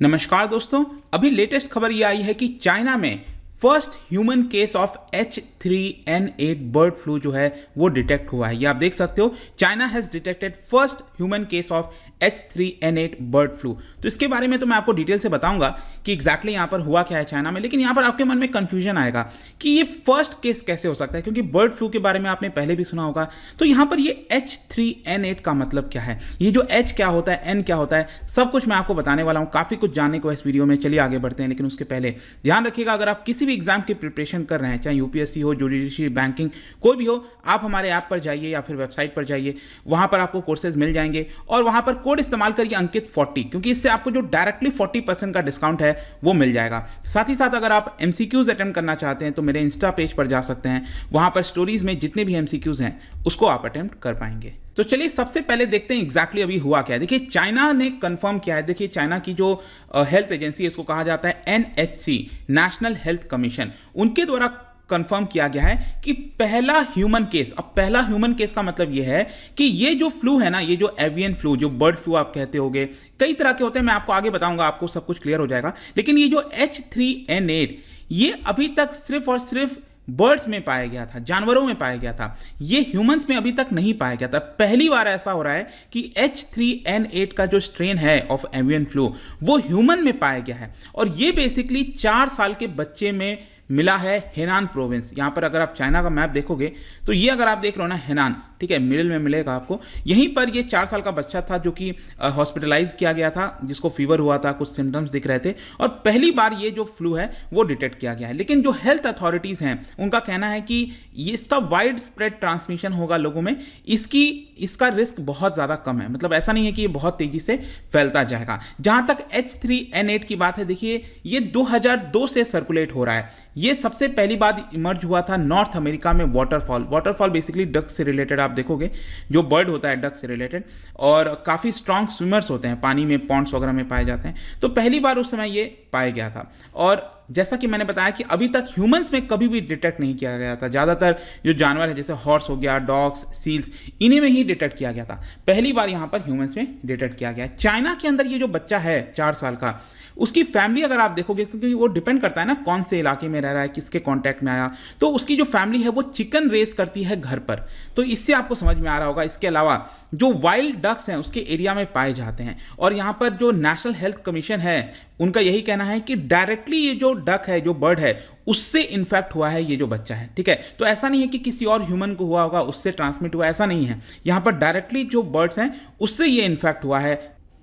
नमस्कार दोस्तों, अभी लेटेस्ट खबर ये आई है कि चाइना में first human case of H3N8 bird flu जो है वो डिटेक्ट हुआ है। ये आप देख सकते हो, China has detected first human case of H3N8 bird flu. तो इसके बारे में तो मैं आपको डिटेल से बताऊंगा कि एग्जैक्टली यहाँ पर हुआ क्या है चाइना में, लेकिन यहाँ पर आपके मन में कंफ्यूजन आएगा कि ये फर्स्ट केस कैसे हो सकता है, क्योंकि बर्ड फ्लू के बारे में आपने पहले भी सुना होगा। तो यहाँ पर ये H3N8 का मतलब क्या है, ये जो H क्या होता है, N क्या होता है, सब कुछ मैं आपको बताने वाला हूँ। काफ़ी कुछ जानने को इस वीडियो में, चलिए आगे बढ़ते हैं। लेकिन उसके पहले ध्यान रखिएगा, अगर आप किसी भी एग्जाम की प्रिपरेशन कर रहे हैं, चाहे यूपीएससी हो, जुडिशरी, बैंकिंग, कोई भी हो, आप हमारे ऐप पर जाइए या फिर वेबसाइट पर जाइए, वहाँ पर आपको कोर्सेज मिल जाएंगे और वहाँ पर कोड इस्तेमाल करिए अंकित 40, क्योंकि इससे आपको जो डायरेक्टली 40% का डिस्काउंट है वो मिल जाएगा। साथ ही साथ अगर आप एमसीक्यूज अटेम्प्ट करना चाहते हैं तो मेरे इंस्टा पेज पर जा सकते हैं, वहाँ पर स्टोरीज में जितने भी एमसीक्यूज हैं उसको आप अटेम्प्ट कर पाएंगे। तो चलिए सबसे पहले देखते हैं एग्जैक्टली अभी हुआ क्या है। देखिए चाइना ने कंफर्म किया है, देखिए चाइना की जो हेल्थ एजेंसी है, इसको कहा जाता है एनएचसी, नेशनल हेल्थ कमीशन, उनके द्वारा कंफर्म किया गया है कि पहला ह्यूमन केस, अब पहला ह्यूमन केस का मतलब यह है कि ये जो फ्लू है ना, ये जो एवियन फ्लू, जो बर्ड फ्लू आप कहते होगे, कई तरह के होते हैं, मैं आपको आगे बताऊंगा, आपको सब कुछ क्लियर हो जाएगा। लेकिन ये जो H3N8 ये अभी तक सिर्फ और सिर्फ बर्ड्स में पाया गया था, जानवरों में पाया गया था, ये ह्यूमंस में अभी तक नहीं पाया गया था। पहली बार ऐसा हो रहा है कि H3N8 का जो स्ट्रेन है ऑफ एवियन फ्लू वो ह्यूमन में पाया गया है, और ये बेसिकली 4 साल के बच्चे में मिला है, हेनान प्रोविंस। यहाँ पर अगर आप चाइना का मैप देखोगे तो ये अगर आप देख रहे हो ना, हेनान, ठीक है, मिडिल में मिलेगा आपको, यहीं पर ये 4 साल का बच्चा था जो कि हॉस्पिटलाइज किया गया था, जिसको फीवर हुआ था, कुछ सिम्टम्स दिख रहे थे, और पहली बार ये जो फ्लू है वो डिटेक्ट किया गया है। लेकिन जो हेल्थ अथॉरिटीज़ हैं उनका कहना है कि ये इसका वाइड स्प्रेड ट्रांसमिशन होगा लोगों में, इसका रिस्क बहुत ज़्यादा कम है, मतलब ऐसा नहीं है कि ये बहुत तेज़ी से फैलता जाएगा। जहाँ तक H3N8 की बात है, देखिए ये 2002 से सर्कुलेट हो रहा है। ये सबसे पहली बार इमर्ज हुआ था नॉर्थ अमेरिका में वाटरफॉल बेसिकली डक से रिलेटेड, आप देखोगे जो बर्ड होता है डक से रिलेटेड, और काफ़ी स्ट्रॉन्ग स्विमर्स होते हैं, पानी में पॉन्ड्स वगैरह में पाए जाते हैं। तो पहली बार उस समय ये पाया गया था, और जैसा कि मैंने बताया कि अभी तक ह्यूमंस में कभी भी डिटेक्ट नहीं किया गया था। ज़्यादातर जो जानवर है जैसे हॉर्स हो गया, डॉग्स, सील्स, इन्हीं में ही डिटेक्ट किया गया था। पहली बार यहाँ पर ह्यूमंस में डिटेक्ट किया गया है। चाइना के अंदर ये जो बच्चा है 4 साल का, उसकी फैमिली अगर आप देखोगे, क्योंकि वो डिपेंड करता है ना कौन से इलाके में रह रहा है, किसके कांटेक्ट में आया, तो उसकी जो फैमिली है वो चिकन रेस करती है घर पर, तो इससे आपको समझ में आ रहा होगा। इसके अलावा जो वाइल्ड डक्स हैं उसके एरिया में पाए जाते हैं, और यहाँ पर जो नेशनल हेल्थ कमीशन है उनका यही कहना है कि डायरेक्टली ये जो डक है, जो बर्ड है, उससे इन्फेक्ट हुआ है ये जो बच्चा है, ठीक है। तो ऐसा नहीं है कि किसी और ह्यूमन को हुआ होगा, उससे ट्रांसमिट हुआ, ऐसा नहीं है। यहाँ पर डायरेक्टली जो बर्ड्स हैं उससे ये इन्फेक्ट हुआ है।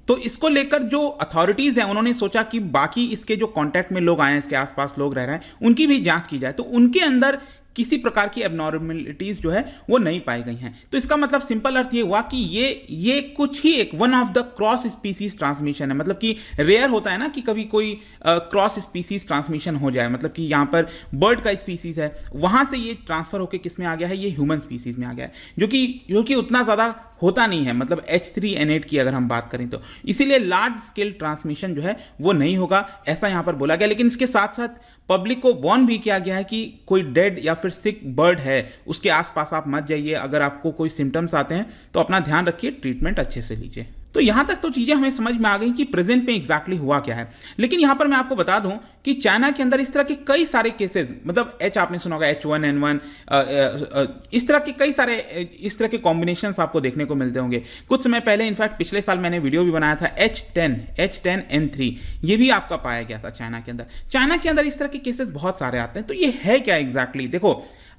तो इसको लेकर जो अथॉरिटीज़ हैं उन्होंने सोचा कि बाकी इसके जो कांटेक्ट में लोग आए हैं, इसके आसपास लोग रह रहे हैं, उनकी भी जांच की जाए, तो उनके अंदर किसी प्रकार की एबनॉर्मलिटीज़ जो है वो नहीं पाई गई हैं। तो इसका मतलब सिंपल अर्थ ये हुआ कि ये कुछ ही एक one of the cross species transmission है, मतलब कि रेयर होता है ना कि कभी कोई क्रॉस स्पीसीज ट्रांसमिशन हो जाए, मतलब कि यहाँ पर बर्ड का स्पीसीज है, वहाँ से ये ट्रांसफर होकर किस में आ गया है, ये ह्यूमन स्पीसीज में आ गया है, जो कि उतना ज़्यादा होता नहीं है, मतलब H3N8 की अगर हम बात करें तो, इसीलिए लार्ज स्केल ट्रांसमिशन जो है वो नहीं होगा, ऐसा यहाँ पर बोला गया। लेकिन इसके साथ साथ पब्लिक को वार्न भी किया गया है कि कोई डेड या फिर सिक बर्ड है उसके आसपास आप मत जाइए, अगर आपको कोई सिम्टम्स आते हैं तो अपना ध्यान रखिए, ट्रीटमेंट अच्छे से लीजिए। तो यहाँ तक तो चीज़ें हमें समझ में आ गई कि प्रेजेंट में एग्जैक्टली हुआ क्या है। लेकिन यहाँ पर मैं आपको बता दूं कि चाइना के अंदर इस तरह के कई सारे केसेस, मतलब H आपने सुना होगा, H1N1, इस तरह के कई सारे इस तरह के कॉम्बिनेशंस आपको देखने को मिलते होंगे। कुछ समय पहले, इनफैक्ट पिछले साल मैंने वीडियो भी बनाया था, H10N3, ये भी आपका पाया गया था चाइना के अंदर। चाइना के अंदर इस तरह के केसेस बहुत सारे आते हैं। तो ये है क्या एग्जैक्टली? देखो,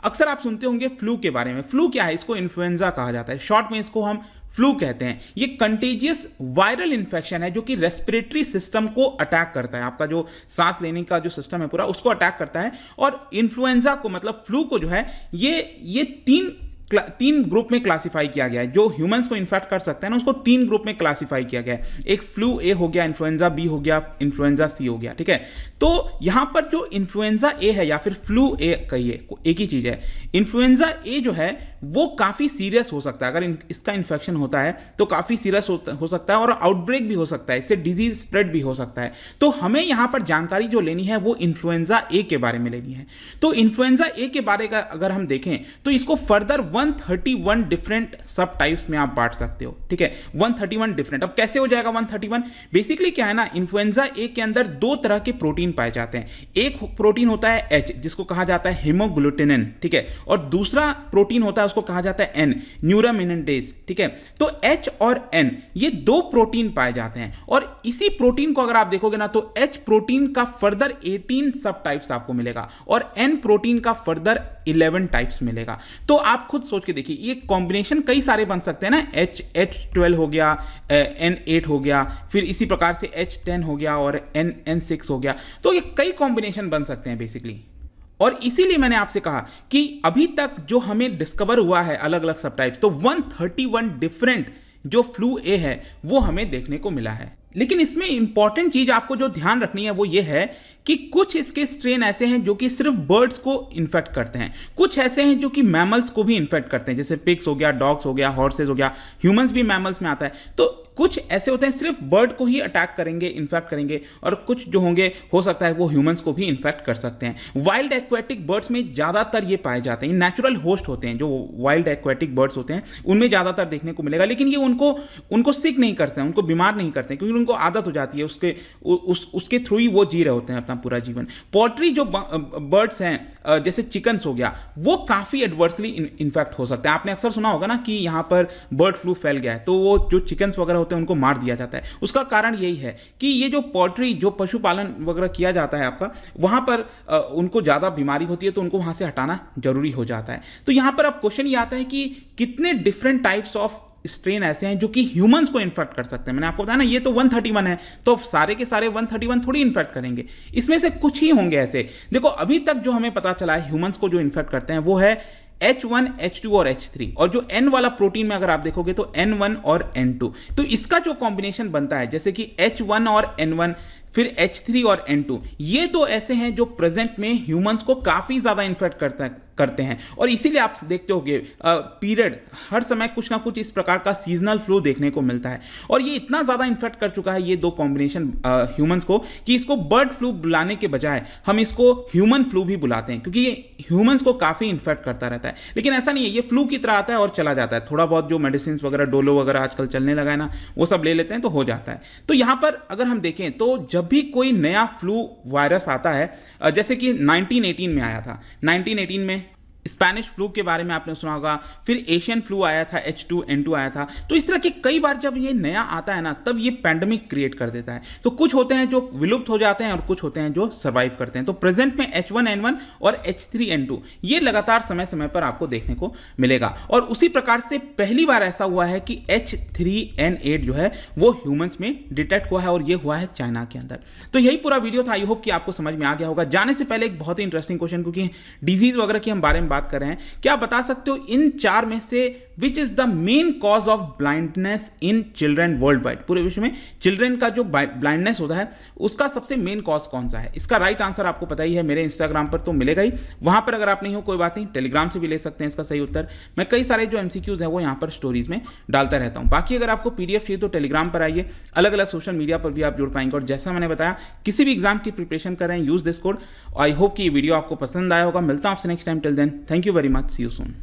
अक्सर आप सुनते होंगे फ्लू के बारे में। फ्लू क्या है? इसको इन्फ्लुएंजा कहा जाता है, शॉर्ट में इसको हम फ्लू कहते हैं। ये कंटेजियस वायरल इन्फेक्शन है जो कि रेस्पिरेटरी सिस्टम को अटैक करता है, आपका जो सांस लेने का जो सिस्टम है पूरा उसको अटैक करता है। और इन्फ्लुएंजा को, मतलब फ्लू को जो है, ये तीन ग्रुप में क्लासिफाई किया गया है। जो ह्यूमंस को इन्फेक्ट कर सकते हैं ना, उसको 3 ग्रुप में क्लासिफाई किया गया है। एक फ्लू ए हो गया, इन्फ्लुएंजा बी हो गया, इन्फ्लुएंजा सी हो गया, ठीक है। तो यहां पर जो इन्फ्लुएंजा ए है या फिर फ्लू ए कहिए, एक ही चीज है। इन्फ्लुएंजा ए जो है वो काफ़ी सीरियस हो सकता है। अगर इसका इन्फेक्शन होता है तो काफ़ी सीरियस हो सकता है और आउटब्रेक भी हो सकता है, इससे डिजीज स्प्रेड भी हो सकता है। तो हमें यहाँ पर जानकारी जो लेनी है वो इन्फ्लुएंजा ए के बारे में लेनी है। तो इन्फ्लुएंजा ए के बारे का अगर हम देखें तो इसको फर्दर 131 डिफरेंट सब टाइप्स में आप बांट सकते हो, ठीक है, 131 डिफरेंट। अब कैसे हो जाएगा 131? बेसिकली क्या है ना, इन्फ्लुएंजा ए के अंदर दो तरह के प्रोटीन पाए जाते हैं। एक प्रोटीन होता है एच, जिसको कहा जाता है हेमोग्लूटिनिन, ठीक है, और दूसरा प्रोटीन होता है उसको कहा जाता है एन, न्यूरामिनेडेज, ठीक है। तो एच और एन ये दो प्रोटीन पाए जाते हैं और इसी प्रोटीन को अगर आप देखोगे ना तो एच प्रोटीन का फर्दर 18 सब टाइप्स आपको मिलेगा और एन प्रोटीन का फर्दर 11 टाइप्स मिलेगा। तो आप खुद सोच के देखिए, ये कॉम्बिनेशन कई सारे बन सकते हैं ना, H12 हो गया, N8 हो गया, फिर इसी प्रकार से H10 हो गया और N6 हो गया। तो ये कई कॉम्बिनेशन बन सकते हैं बेसिकली। और इसीलिए मैंने आपसे कहा कि अभी तक जो हमें डिस्कवर हुआ है अलग अलग सब टाइप्स, तो 131 डिफरेंट जो फ्लू ए है वो हमें देखने को मिला है। लेकिन इसमें इंपॉर्टेंट चीज आपको जो ध्यान रखनी है वो ये है कि कुछ इसके स्ट्रेन ऐसे हैं जो कि सिर्फ बर्ड्स को इन्फेक्ट करते हैं, कुछ ऐसे हैं जो कि मैमल्स को भी इन्फेक्ट करते हैं, जैसे पिग्स हो गया, डॉग्स हो गया, हॉर्सेज हो गया, ह्यूमंस भी मैमल्स में आता है। तो कुछ ऐसे होते हैं सिर्फ बर्ड को ही अटैक करेंगे, इन्फेक्ट करेंगे, और कुछ जो होंगे हो सकता है वो ह्यूमंस को भी इन्फेक्ट कर सकते हैं। वाइल्ड एक्वेटिक बर्ड्स में ज़्यादातर ये पाए जाते हैं, नेचुरल होस्ट होते हैं, जो वाइल्ड एक्वेटिक बर्ड्स होते हैं उनमें ज़्यादातर देखने को मिलेगा। लेकिन ये उनको सिक नहीं करते हैं, उनको बीमार नहीं करते हैं, क्योंकि उनको आदत हो जाती है, उसके थ्रू ही वो जी रहे होते हैं अपना पूरा जीवन। पोल्ट्री जो बर्ड्स हैं जैसे चिकन्स हो गया, वो काफ़ी एडवर्सली इन्फेक्ट हो सकते हैं। आपने अक्सर सुना होगा ना कि यहाँ पर बर्ड फ्लू फैल गया है, तो वो जो चिकन्स वगैरह होते हैं उनको मार दिया जाता है। उसका कारण यही है कि ये जो पोल्ट्री, जो पशुपालन वगैरह किया जाता है आपका, वहाँ पर उनको ज़्यादा बीमारी होती है तो उनको वहाँ से हटाना जरूरी हो जाता है। तो यहाँ पर अब क्वेश्चन ये आता है कि कितने डिफरेंट टाइप्स ऑफ स्ट्रेन ऐसे हैं जो कि ह्यूमंस को इन्फेक्ट कर सकते हैं। मैंने आपको बताया ना ये तो 131 है, तो सारे के सारे 131 थोड़ी इन्फेक्ट करेंगे, इसमें से कुछ ही होंगे ऐसे। देखो अभी तक जो हमें पता चला है ह्यूमंस को जो इन्फेक्ट करते हैं वो है H1, H2 और H3, और जो N वाला प्रोटीन में अगर आप देखोगे तो N1 और N2। तो इसका जो कॉम्बिनेशन बनता है जैसे कि H1 और N1 फिर H3 और N2, ये दो ऐसे हैं जो प्रेजेंट में ह्यूमंस को काफ़ी ज़्यादा इन्फेक्ट करते हैं। और इसीलिए आप देखते होंगे पीरियड हर समय कुछ ना कुछ इस प्रकार का सीजनल फ्लू देखने को मिलता है। और ये इतना ज़्यादा इन्फेक्ट कर चुका है ये दो कॉम्बिनेशन ह्यूमंस को कि इसको बर्ड फ्लू बुलाने के बजाय हम इसको ह्यूमन फ्लू भी बुलाते हैं, क्योंकि ये ह्यूमंस को काफ़ी इन्फेक्ट करता रहता है। लेकिन ऐसा नहीं है, ये फ्लू की तरह आता है और चला जाता है। थोड़ा बहुत जो मेडिसिन वगैरह, डोलो वगैरह आजकल चलने लगा है ना, वो सब ले लेते हैं तो हो जाता है। तो यहाँ पर अगर हम देखें तो जब भी कोई नया फ्लू वायरस आता है, जैसे कि 1918 में आया था, 1918 में स्पेनिश फ्लू के बारे में आपने सुना होगा, फिर एशियन फ्लू आया था, H2N2 आया था। तो इस तरह के कई बार जब ये नया आता है ना, तब ये पैंडेमिक क्रिएट कर देता है। तो कुछ होते हैं जो विलुप्त हो जाते हैं और कुछ होते हैं जो सर्वाइव करते हैं। तो प्रेजेंट में H1N1 और H3N2 ये लगातार समय समय पर आपको देखने को मिलेगा। और उसी प्रकार से पहली बार ऐसा हुआ है कि H3N8 जो है वो ह्यूमंस में डिटेक्ट हुआ है, और ये हुआ है चाइना के अंदर। तो यही पूरा वीडियो था, आई होप कि आपको समझ में आ गया होगा। जाने से पहले एक बहुत ही इंटरेस्टिंग क्वेश्चन, क्योंकि डिजीज वगैरह की हम बारे में बात कर रहे हैं, क्या आप बता सकते हो इन चार में से which is the main cause of blindness in children world wide? पूरे विश्व में चिल्ड्रन का जो ब्लाइंडनेस होता है उसका सबसे मेन कॉज कौन सा है? इसका राइट आंसर आपको पता ही है, मेरे इंस्टाग्राम पर तो मिलेगा ही, वहां पर अगर आप नहीं हो कोई बात नहीं, टेलीग्राम से भी ले सकते हैं इसका सही उत्तर। मैं कई सारे जो MCQs है वो यहाँ पर स्टोरीज में डालता रहता हूँ। बाकी अगर आपको PDF चाहिए तो टेलीग्राम पर आइए, अलग अलग सोशल मीडिया पर भी आप जुड़ पाएंगे। और जैसा मैंने बताया, किसी भी एग्जाम की प्रिपरेशन कर रहे हैं, use this code. I hope कि ये वीडियो आपको पसंद आया होगा। मिलता हूं आपसे next time, till then thank you very much, see you soon.